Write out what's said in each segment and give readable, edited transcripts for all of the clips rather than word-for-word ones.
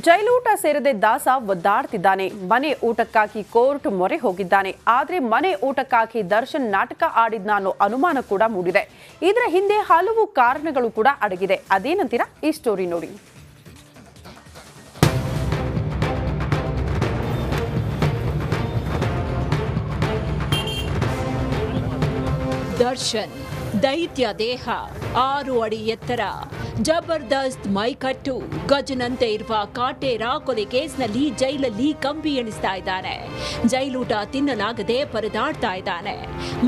ಜೈಲೂಟ ಸೇರದೆ ದಾಸ ಒದ್ದಾಡ್ತಿದ್ದಾನೆ. ಮನೆ ಊಟಕ್ಕಾಗಿ ಕೋರ್ಟ್ ಮೊರೆ ಹೋಗಿದ್ದಾನೆ. ಆದ್ರೆ ಮನೆ ಊಟಕ್ಕಾಗಿ ದರ್ಶನ್ ನಾಟಕ ಆಡಿದ್ನ ಅನ್ನೋ ಅನುಮಾನ ಕೂಡ ಮೂಡಿದೆ. ಇದರ ಹಿಂದೆ ಹಲವು ಕಾರಣಗಳು ಕೂಡ ಅಡಗಿದೆ. ಅದೇನಂತೀರಾ? ಈ ಸ್ಟೋರಿ ನೋಡಿ. ದರ್ಶನ್ ದೈತ್ಯ ದೇಹ, 6 ಅಡಿ ಎತ್ತರ, ಜಬರ್ದಸ್ತ್ ಮೈಕಟ್ಟು, ಗಜನಂತೆ ಇರುವ ಕಾಟೇರ ಕೊಲೆ ಕೇಸ್ನಲ್ಲಿ ಜೈಲಲ್ಲಿ ಕಂಬಿ ಎಣಿಸ್ತಾ ಇದ್ದಾನೆ. ಜೈಲೂಟ ತಿನ್ನಲಾಗದೆ ಪರದಾಡ್ತಾ ಇದ್ದಾನೆ.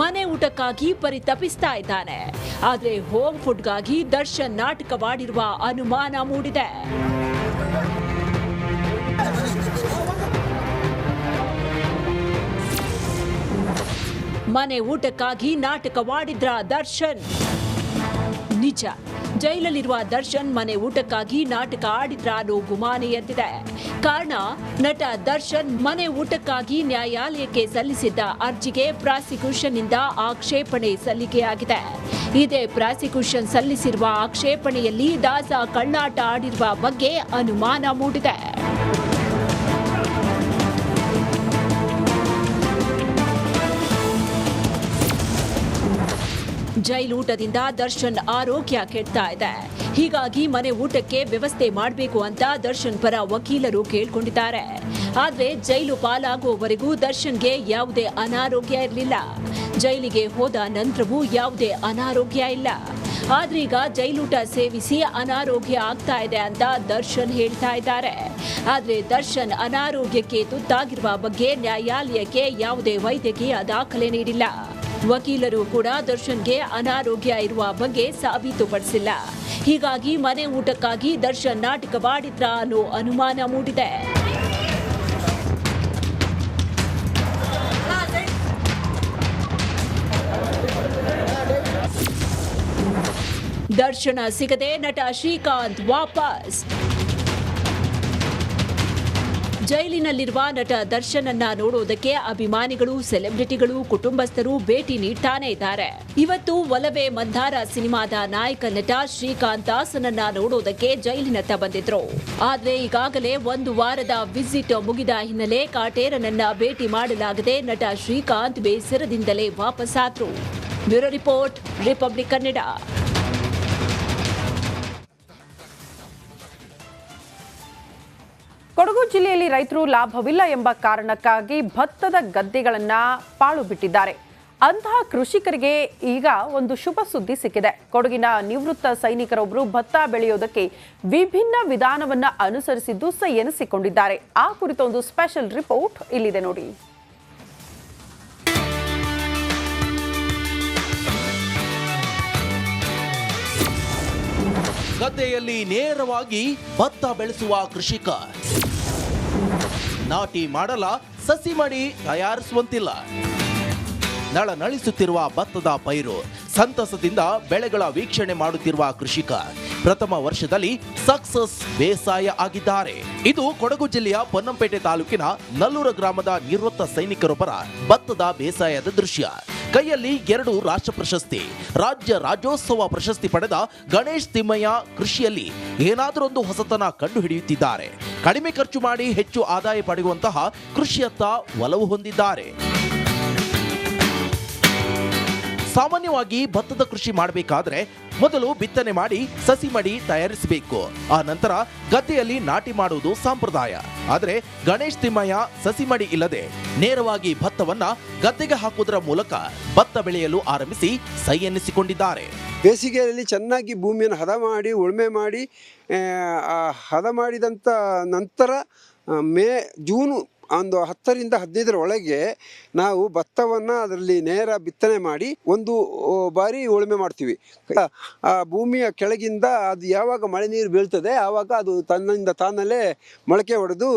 ಮನೆ ಊಟಕ್ಕಾಗಿ ಪರಿತಪಿಸ್ತಾ ಇದ್ದಾನೆ. ಆದ್ರೆ ಹೋಮ್ ಫುಡ್ಗಾಗಿ ದರ್ಶನ್ ನಾಟಕವಾಡಿರುವ ಅನುಮಾನ ಮೂಡಿದೆ. ಮನೆ ಊಟಕ್ಕಾಗಿ ನಾಟಕವಾಡಿದ್ರ ದರ್ಶನ್? ನಿಜ, ಜೈಲಲ್ಲಿರುವ ದರ್ಶನ್ ಮನೆ ಊಟಕ್ಕಾಗಿ ನಾಟಕ ಆಡಿದ್ರ ಅನ್ನೋ ಗುಮಾನಿ ಎದ್ದಿದೆ. ಕಾರಣ, ನಟ ದರ್ಶನ್ ಮನೆ ಊಟಕ್ಕಾಗಿ ನ್ಯಾಯಾಲಯಕ್ಕೆ ಸಲ್ಲಿಸಿದ್ದ ಅರ್ಜಿಗೆ ಪ್ರಾಸಿಕ್ಯೂಷನ್ ಇಂದ ಆಕ್ಷೇಪಣೆ ಸಲ್ಲಿಕೆಯಾಗಿದೆ. ಇದೇ ಪ್ರಾಸಿಕ್ಯೂಷನ್ ಸಲ್ಲಿಸಿರುವ ಆಕ್ಷೇಪಣೆಯಲ್ಲಿ ದಾಸ ಕಳ್ಳಾಟ ಆಡಿರುವ ಬಗ್ಗೆ ಅನುಮಾನ ಮೂಡಿದೆ. ಜೈಲೂಟದಿಂದ ದರ್ಶನ್ ಆರೋಗ್ಯ ಕೆಡ್ತಾ ಇದೆ. ಹೀಗಾಗಿ ಮನೆ ಊಟಕ್ಕೆ ವ್ಯವಸ್ಥೆ ಮಾಡಬೇಕು ಅಂತ ದರ್ಶನ್ ಪರ ವಕೀಲರು ಕೇಳ್ಕೊಂಡಿದ್ದಾರೆ. ಆದ್ರೆ ಜೈಲು ಪಾಲಾಗುವವರೆಗೂ ದರ್ಶನ್ಗೆ ಯಾವುದೇ ಅನಾರೋಗ್ಯ ಇರಲಿಲ್ಲ. ಜೈಲಿಗೆ ಹೋದ ನಂತರವೂ ಯಾವುದೇ ಅನಾರೋಗ್ಯ ಇಲ್ಲ. ಆದ್ರೀಗ ಜೈಲೂಟ ಸೇವಿಸಿ ಅನಾರೋಗ್ಯ ಆಗ್ತಾ ಇದೆ ಅಂತ ದರ್ಶನ್ ಹೇಳ್ತಾ ಇದ್ದಾರೆ. ಆದ್ರೆ ದರ್ಶನ್ ಅನಾರೋಗ್ಯಕ್ಕೆ ತುತ್ತಾಗಿರುವ ಬಗ್ಗೆ ನ್ಯಾಯಾಲಯಕ್ಕೆ ಯಾವುದೇ ವೈದ್ಯಕೀಯ ದಾಖಲೆ ನೀಡಿಲ್ಲ. ವಕೀಲರು ಕೂಡ ದರ್ಶನ್ಗೆ ಅನಾರೋಗ್ಯ ಇರುವ ಬಗ್ಗೆ ಸಾಬೀತುಪಡಿಸಿಲ್ಲ. ಹೀಗಾಗಿ ಮನೆ ಊಟಕ್ಕಾಗಿ ದರ್ಶನ್ ನಾಟಕವಾಡಿದ್ರ ಅನ್ನೋ ಅನುಮಾನ ಮೂಡಿದೆ. ದರ್ಶನ ಸಿಗದೆ ನಟ ಶ್ರೀಕಾಂತ್ ವಾಪಸ್. ಜೈಲಿನಲ್ಲಿರುವ ನಟ ದರ್ಶನ್ ಅನ್ನ ನೋಡೋದಕ್ಕೆ ಅಭಿಮಾನಿಗಳು, ಸೆಲೆಬ್ರಿಟಿಗಳು, ಕುಟುಂಬಸ್ಥರು ಭೇಟಿ ನೀಡ್ತಾನೆ ಇದ್ದಾರೆ. ಇವತ್ತು ಒಲವೇ ಮಂದಾರ ಸಿನಿಮಾದ ನಾಯಕ ನಟ ಶ್ರೀಕಾಂತ್ ದಾಸನನ್ನ ನೋಡೋದಕ್ಕೆ ಜೈಲಿನತ್ತ ಬಂದಿದ್ರು. ಆದ್ರೆ ಈಗಾಗಲೇ 1 ವಾರದ ವಿಸಿಟ್ ಮುಗಿದ ಹಿನ್ನೆಲೆ ಕಾಟೇರನನ್ನ ಭೇಟಿ ಮಾಡಲಾಗದೆ ನಟ ಶ್ರೀಕಾಂತ್ ಬೇಸರದಿಂದಲೇ ವಾಪಸ್ಸಾದ್ರು. Bureau report, Republic Kannada. Kodagu ಜಿಲ್ಲೆಯಲ್ಲಿ ರೈತರು ಲಾಭವಿಲ್ಲ ಎಂಬ ಕಾರಣಕ್ಕಾಗಿ ಭತ್ತದ ಗದ್ದೆಗಳನ್ನ ಪಾಳು ಬಿಟ್ಟಿದ್ದಾರೆ. ಅಂತಹ ಕೃಷಿಕರಿಗೆ ಈಗ ಒಂದು ಶುಭ ಸುದ್ದಿ ಸಿಕ್ಕಿದೆ. ಕೊಡಗಿನ ನಿವೃತ್ತ ಸೈನಿಕರೊಬ್ಬರು ಭತ್ತ ಬೆಳೆಯೋದಕ್ಕೆ ವಿಭಿನ್ನ ವಿಧಾನವನ್ನ ಅನುಸರಿಸಿದ್ದು ಸೈ ಎನಿಸಿಕೊಂಡಿದ್ದಾರೆ. ಆ ಕುರಿತ ಒಂದು ಸ್ಪೆಷಲ್ ರಿಪೋರ್ಟ್ ಇಲ್ಲಿದೆ ನೋಡಿ. ಗದ್ದೆಯಲ್ಲಿ ನೇರವಾಗಿ ಭತ್ತ ಬೆಳೆಸುವ ಕೃಷಿಕ. ನಾಟಿ ಮಾಡಲ, ಸಸಿ ಮಾಡಿ ತಯಾರಿಸುವಂತಿಲ್ಲ. ನಳನಳಿಸುತ್ತಿರುವ ಭತ್ತದ ಪೈರು, ಸಂತಸದಿಂದ ಬೆಳೆಗಳ ವೀಕ್ಷಣೆ ಮಾಡುತ್ತಿರುವ ಕೃಷಿಕ ಪ್ರಥಮ ವರ್ಷದಲ್ಲಿ ಸಕ್ಸಸ್ ಬೇಸಾಯ ಆಗಿದ್ದಾರೆ. ಇದು ಕೊಡಗು ಜಿಲ್ಲೆಯ ಪೊನ್ನಂಪೇಟೆ ತಾಲೂಕಿನ ನಲ್ಲೂರ ಗ್ರಾಮದ ನಿವೃತ್ತ ಸೈನಿಕರೊಬ್ಬರ ಭತ್ತದ ಬೇಸಾಯದ ದೃಶ್ಯ. ಕೈಯಲ್ಲಿ 2 ರಾಷ್ಟ್ರ ಪ್ರಶಸ್ತಿ, ರಾಜ್ಯ ರಾಜ್ಯೋತ್ಸವ ಪ್ರಶಸ್ತಿ ಪಡೆದ ಗಣೇಶ್ ತಿಮ್ಮಯ್ಯ ಕೃಷಿಯಲ್ಲಿ ಏನಾದರೊಂದು ಹೊಸತನ ಕಂಡು ಹಿಡಿಯುತ್ತಿದ್ದಾರೆ. ಕಡಿಮೆ ಖರ್ಚು ಮಾಡಿ ಹೆಚ್ಚು ಆದಾಯ ಪಡೆಯುವಂತಹ ಕೃಷಿಯತ್ತ ಒಲವು ಹೊಂದಿದ್ದಾರೆ. ಸಾಮಾನ್ಯವಾಗಿ ಭತ್ತದ ಕೃಷಿ ಮಾಡಬೇಕಾದ್ರೆ ಮೊದಲು ಬಿತ್ತನೆ ಮಾಡಿ ಸಸಿ ಮಡಿ ತಯಾರಿಸಬೇಕು. ಆ ನಂತರ ಗದ್ದೆಯಲ್ಲಿ ನಾಟಿ ಮಾಡುವುದು ಸಂಪ್ರದಾಯ. ಆದರೆ ಗಣೇಶ್ ತಿಮ್ಮಯ್ಯ ಸಸಿ ಮಡಿ ಇಲ್ಲದೆ ನೇರವಾಗಿ ಭತ್ತವನ್ನ ಗದ್ದೆಗೆ ಹಾಕುವುದರ ಮೂಲಕ ಭತ್ತ ಬೆಳೆಯಲು ಆರಂಭಿಸಿ ಸೈ ಎನ್ನಿಸಿಕೊಂಡಿದ್ದಾರೆ. ಬೇಸಿಗೆಯಲ್ಲಿ ಚೆನ್ನಾಗಿ ಭೂಮಿಯನ್ನು ಹದ ಮಾಡಿ ಉಳುಮೆ ಮಾಡಿ ಹದ ಮಾಡಿದಂಥ ನಂತರ ಜೂನು ಒಂದು 10ರಿಂದ 15 ಒಳಗೆ ನಾವು ಭತ್ತವನ್ನು ಅದರಲ್ಲಿ ನೇರ ಬಿತ್ತನೆ ಮಾಡಿ 1 ಬಾರಿ ಉಳುಮೆ ಮಾಡ್ತೀವಿ. ಆ ಭೂಮಿಯ ಕೆಳಗಿಂದ ಅದು ಯಾವಾಗ ಮಳೆ ನೀರು ಬೀಳ್ತದೆ ಆವಾಗ ಅದು ತನ್ನಿಂದ ತಾನಲ್ಲೇ ಮೊಳಕೆ ಹೊಡೆದು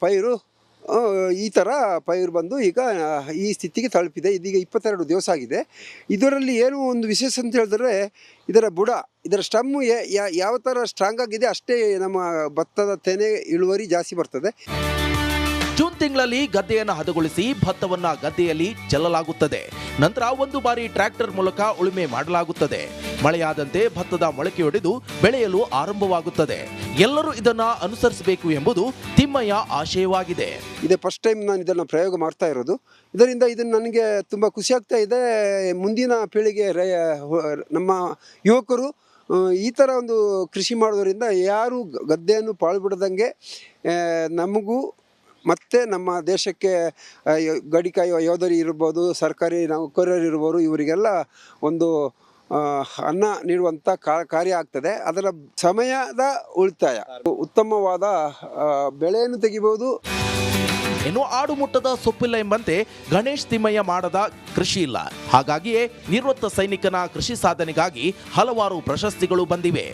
ಪೈರು ಈ ಥರ ಪೈರು ಬಂದು ಈಗ ಈ ಸ್ಥಿತಿಗೆ ತಲುಪಿದೆ. ಇದೀಗ 22 ದಿವಸ ಆಗಿದೆ. ಇದರಲ್ಲಿ ಏನು ಒಂದು ವಿಶೇಷ ಅಂತ ಹೇಳಿದ್ರೆ ಇದರ ಬುಡ, ಇದರ ಸ್ಟಮ್ಮು ಯಾವ ಥರ ಸ್ಟ್ರಾಂಗ್ ಆಗಿದೆ ಅಷ್ಟೇ ನಮ್ಮ ಭತ್ತದ ತೆನೆ ಇಳುವರಿ ಜಾಸ್ತಿ ಬರ್ತದೆ. ಜೂನ್ ತಿಂಗಳಲ್ಲಿ ಗದ್ದೆಯನ್ನು ಹದಗೊಳಿಸಿ ಭತ್ತವನ್ನ ಗದ್ದೆಯಲ್ಲಿ ಚೆಲ್ಲಲಾಗುತ್ತದೆ. ನಂತರ ಒಂದು ಬಾರಿ ಟ್ರ್ಯಾಕ್ಟರ್ ಮೂಲಕ ಉಳುಮೆ ಮಾಡಲಾಗುತ್ತದೆ. ಮಳೆಯಾದಂತೆ ಭತ್ತದ ಮೊಳಕೆಯೊಡೆದು ಬೆಳೆಯಲು ಆರಂಭವಾಗುತ್ತದೆ. ಎಲ್ಲರೂ ಇದನ್ನ ಅನುಸರಿಸಬೇಕು ಎಂಬುದು ತಿಮ್ಮಯ್ಯ ಆಶಯವಾಗಿದೆ. ಇದೇ ಫಸ್ಟ್ ಟೈಮ್ ನಾನು ಇದನ್ನು ಪ್ರಯೋಗ ಮಾಡ್ತಾ ಇರೋದು. ಇದರಿಂದ ಇದನ್ನು ನನಗೆ ತುಂಬ ಖುಷಿ ಆಗ್ತಾ ಇದೆ. ಮುಂದಿನ ಪೀಳಿಗೆ ನಮ್ಮ ಯುವಕರು ಈ ಥರ ಒಂದು ಕೃಷಿ ಮಾಡೋದರಿಂದ ಯಾರು ಗದ್ದೆಯನ್ನು ಪಾಳು ಬಿಡದಂಗೆ ನಮಗೂ ಮತ್ತು ನಮ್ಮ ದೇಶಕ್ಕೆ ಗಡಿ ಕಾಯುವ ಯೋಧರು ಇರ್ಬೋದು, ಸರ್ಕಾರಿ ನೌಕರರು ಇರ್ಬೋದು, ಇವರಿಗೆಲ್ಲ ಒಂದು ಅನ್ನ ನೀಡುವಂಥ ಕಾರ್ಯ ಆಗ್ತದೆ. ಅದರ ಸಮಯದ ಉಳಿತಾಯ, ಉತ್ತಮವಾದ ಬೆಳೆಯನ್ನು ತೆಗಿಬೋದು. ಇನ್ನು ಆಡು ಮುಟ್ಟದ ಸೊಪ್ಪಿಲ್ಲ ಎಂಬಂತೆ ಗಣೇಶ್ ತಿಮ್ಮಯ್ಯ ಮಾಡದ ಕೃಷಿ ಇಲ್ಲ. ಹಾಗಾಗಿಯೇ ನಿವೃತ್ತ ಸೈನಿಕನ ಕೃಷಿ ಸಾಧನೆಗಾಗಿ ಹಲವಾರು ಪ್ರಶಸ್ತಿಗಳು ಬಂದಿವೆ.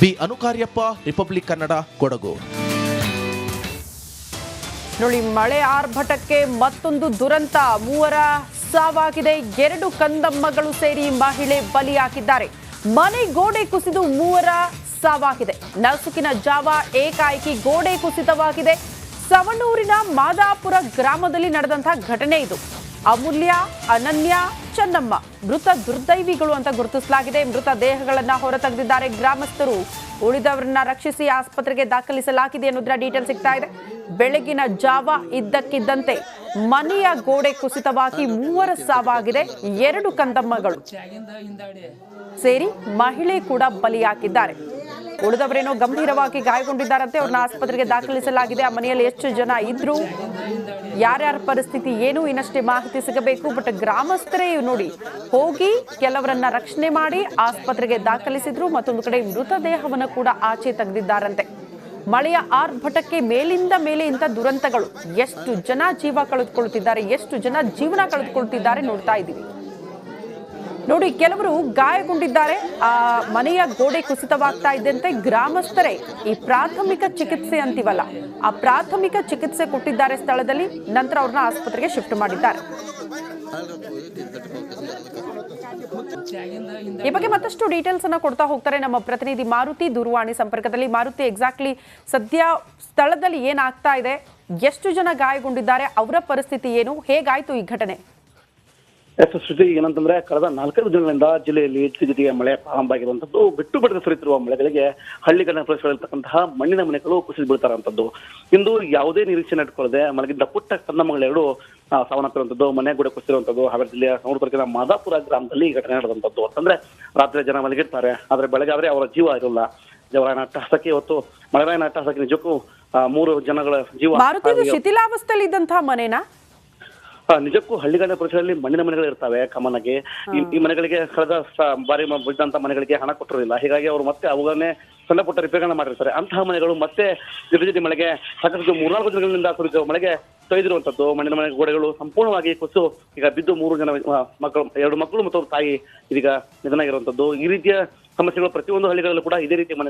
B Anukaryappa, Republic Kannada, Kodagu. ನೋಡಿ, ಮಳೆ ಆರ್ಭಟಕ್ಕೆ ಮತ್ತೊಂದು ದುರಂತ. 3 ಸಾವಾಗಿದೆ. 2 ಕಂದಮ್ಮಗಳು ಸೇರಿ ಮಹಿಳೆ ಬಲಿಯಾಗಿದ್ದಾರೆ. ಮನೆ ಗೋಡೆ ಕುಸಿದು 3 ಸಾವಾಗಿದೆ. ನಸುಕಿನ ಜಾವ ಏಕಾಏಕಿ ಗೋಡೆ ಕುಸಿತವಾಗಿದೆ. ಸವಣೂರಿನ ಮಾದಾಪುರ ಗ್ರಾಮದಲ್ಲಿ ನಡೆದಂತಹ ಘಟನೆ ಇದು. ಅಮೂಲ್ಯ, ಅನನ್ಯ, ಚನ್ನಮ್ಮ ಮೃತ ದುರ್ದೈವಿಗಳು ಅಂತ ಗುರುತಿಸಲಾಗಿದೆ. ಮೃತ ದೇಹಗಳನ್ನ ಹೊರತೆಗೆದಿದ್ದಾರೆ ಗ್ರಾಮಸ್ಥರು. ಉಳಿದವರನ್ನ ರಕ್ಷಿಸಿ ಆಸ್ಪತ್ರೆಗೆ ದಾಖಲಿಸಲಾಗಿದೆ ಅನ್ನೋದ್ರ ಡೀಟೇಲ್ ಸಿಗ್ತಾ ಇದೆ. ಬೆಳಗಿನ ಜಾವ ಇದ್ದಕ್ಕಿದ್ದಂತೆ ಮನೆಯ ಗೋಡೆ ಕುಸಿತವಾಗಿ 3 ಸಾವಾಗಿದೆ. 2 ಕಂದಮ್ಮಗಳು ಸೇರಿ ಮಹಿಳೆ ಕೂಡ ಬಲಿಯಾಗಿದ್ದಾರೆ. ಉಳಿದವರೇನೋ ಗಂಭೀರವಾಗಿ ಗಾಯಗೊಂಡಿದ್ದಾರಂತೆ. ಅವ್ರನ್ನ ಆಸ್ಪತ್ರೆಗೆ ದಾಖಲಿಸಲಾಗಿದೆ. ಆ ಮನೆಯಲ್ಲಿ ಎಷ್ಟು ಜನ ಇದ್ರು, ಯಾರ್ಯಾರ ಪರಿಸ್ಥಿತಿ ಏನು, ಇನ್ನಷ್ಟೇ ಮಾಹಿತಿ ಸಿಗಬೇಕು. ಬಟ್ ಗ್ರಾಮಸ್ಥರೇ ನೋಡಿ ಹೋಗಿ ಕೆಲವರನ್ನ ರಕ್ಷಣೆ ಮಾಡಿ ಆಸ್ಪತ್ರೆಗೆ ದಾಖಲಿಸಿದ್ರು. ಮತ್ತೊಂದು ಕಡೆ ಮೃತದೇಹವನ್ನು ಕೂಡ ಆಚೆ ತೆಗೆದಿದ್ದಾರಂತೆ. ಮಳೆಯ ಆರ್ಭಟಕ್ಕೆ ಮೇಲಿಂದ ಮೇಲೆ ಇಂಥ ದುರಂತಗಳು. ಎಷ್ಟು ಜನ ಜೀವ ಕಳೆದುಕೊಳ್ತಿದ್ದಾರೆ, ಎಷ್ಟು ಜನ ಜೀವನ ಕಳೆದುಕೊಳ್ತಿದ್ದಾರೆ ನೋಡ್ತಾ ಇದ್ದೀವಿ. ನೋಡಿ, ಕೆಲವರು ಗಾಯಗೊಂಡಿದ್ದಾರೆ. ಆ ಮನೆಯ ಗೋಡೆ ಕುಸಿತವಾಗ್ತಾ ಇದ್ದಂತೆ ಗ್ರಾಮಸ್ಥರೇ ಈ ಪ್ರಾಥಮಿಕ ಚಿಕಿತ್ಸೆ ಅಂತೀವಲ್ಲ, ಆ ಪ್ರಾಥಮಿಕ ಚಿಕಿತ್ಸೆ ಕೊಟ್ಟಿದ್ದಾರೆ ಸ್ಥಳದಲ್ಲಿ. ನಂತರ ಅವ್ರನ್ನ ಆಸ್ಪತ್ರೆಗೆ ಶಿಫ್ಟ್ ಮಾಡಿದ್ದಾರೆ. ಈ ಬಗ್ಗೆ ಮತ್ತಷ್ಟು ಡೀಟೇಲ್ಸ್ ಅನ್ನ ಕೊಡ್ತಾ ಹೋಗ್ತಾರೆ ನಮ್ಮ ಪ್ರತಿನಿಧಿ ಮಾರುತಿ ದೂರವಾಣಿ ಸಂಪರ್ಕದಲ್ಲಿ. ಮಾರುತಿ, ಎಕ್ಸಾಕ್ಟ್ಲಿ ಸದ್ಯ ಸ್ಥಳದಲ್ಲಿ ಏನಾಗ್ತಾ ಇದೆ, ಎಷ್ಟು ಜನ ಗಾಯಗೊಂಡಿದ್ದಾರೆ, ಅವರ ಪರಿಸ್ಥಿತಿ ಏನು, ಹೇಗಾಯ್ತು ಈ ಘಟನೆ? ಶ್ರುತಿ, ಏನಂತಂದ್ರೆ ಕಳೆದ 4-5 ದಿನಗಳಿಂದ ಜಿಲ್ಲೆಯಲ್ಲಿ ಜಿಟಿಜಿಟಿಗೆ ಮಳೆ ಪ್ರಾರಂಭ ಆಗಿರುವಂತದ್ದು. ಬಿಟ್ಟು ಬಿಡದೆ ಸುರಿತಿರುವ ಮಳೆಗಳಿಗೆ ಹಳ್ಳಿಗಳ ಪ್ರದೇಶಗಳಲ್ಲಿರ್ತಕ್ಕಂತಹ ಮಣ್ಣಿನ ಮನೆಗಳು ಕುಸಿದು ಬೀಳ್ತಾರಂತದ್ದು. ಇಂದು ಯಾವುದೇ ನಿರೀಕ್ಷೆ ಇಟ್ಕೊಳ್ಳದೆ ಮಲಗಿದ್ದ ಪುಟ್ಟ ಕಂದಮ್ಮಗಳೆರಡು ಸಾವನ್ನಪ್ಪಿರುವಂತದ್ದು, ಮನೆ ಕೂಡ ಕುಸಿರುವಂತದ್ದು ಹಾವೇರಿ ಜಿಲ್ಲೆಯ ಸವಣೂರು ತಾಲೂಕಿನ ಮಾದಾಪುರ ಗ್ರಾಮದಲ್ಲಿ ಈ ಘಟನೆ ನಡೆದಂತದ್ದು. ಅಂತಂದ್ರೆ ರಾತ್ರಿ ಜನ ಮಲಗಿರ್ತಾರೆ, ಆದ್ರೆ ಬೆಳಗ್ಗೆ ಆದ್ರೆ ಅವರ ಜೀವ ಇರಲ್ಲ. ದೇವರಾಯನ ಅಟ್ಟಹಾಸಕ್ಕೆ ಇವತ್ತು ಮಳೆರಾಯನ ಅಟ್ಟಹಾಸಕ್ಕೆ ನಿಜಕ್ಕೂ 3 ಜನಗಳ ಜೀವ. ಶಿಥಿಲಾವಸ್ಥೆಯಲ್ಲಿ ಇದ್ದಂತಹ ಮನೆನಾ? ನಿಜಕ್ಕೂ ಹಳ್ಳಿಗಳ ಪ್ರದೇಶದಲ್ಲಿ ಮಣ್ಣಿನ ಮನೆಗಳು ಇರ್ತವೆ. ಕಾಮನ್ ಆಗಿ ಈ ಮನೆಗಳಿಗೆ ಕಳೆದ ಬಾರಿ ಬಿದ್ದಂತ ಮನೆಗಳಿಗೆ ಹಣ ಕೊಟ್ಟಿರೋದಿಲ್ಲ. ಹೀಗಾಗಿ ಅವರು ಮತ್ತೆ ಅವುಗಳನ್ನೇ ಸಣ್ಣ ಪುಟ್ಟ ರಿಪೇರಿಗಳನ್ನ ಮಾಡಿರ್ತಾರೆ. ಅಂತಹ ಮನೆಗಳು ಮತ್ತೆ ಜಿಟಿ ಮಳೆಗೆ ಸಾಕಷ್ಟು 3-4 ದಿನಗಳಿಂದ ಸುರಿದ ಮಳೆಗೆ ತೊಯ್ದಿರುವಂತದ್ದು. ಮಣ್ಣಿನ ಮನೆ ಗೋಡೆಗಳು ಸಂಪೂರ್ಣವಾಗಿ ಕುಸಿದು ಈಗ ಬಿದ್ದು 3 ಜನ ಮಕ್ಕಳು, 2 ಮಕ್ಕಳು ಮತ್ತು ತಾಯಿ ಇದೀಗ ನಿಧನ ಆಗಿರುವಂತದ್ದು. ಈ ರೀತಿಯ ಸಮಸ್ಯೆಗಳು ಪ್ರತಿಯೊಂದು ಹಳ್ಳಿಗಳಲ್ಲೂ ಕೂಡ ಇದೇ ರೀತಿಯ ಮನೆ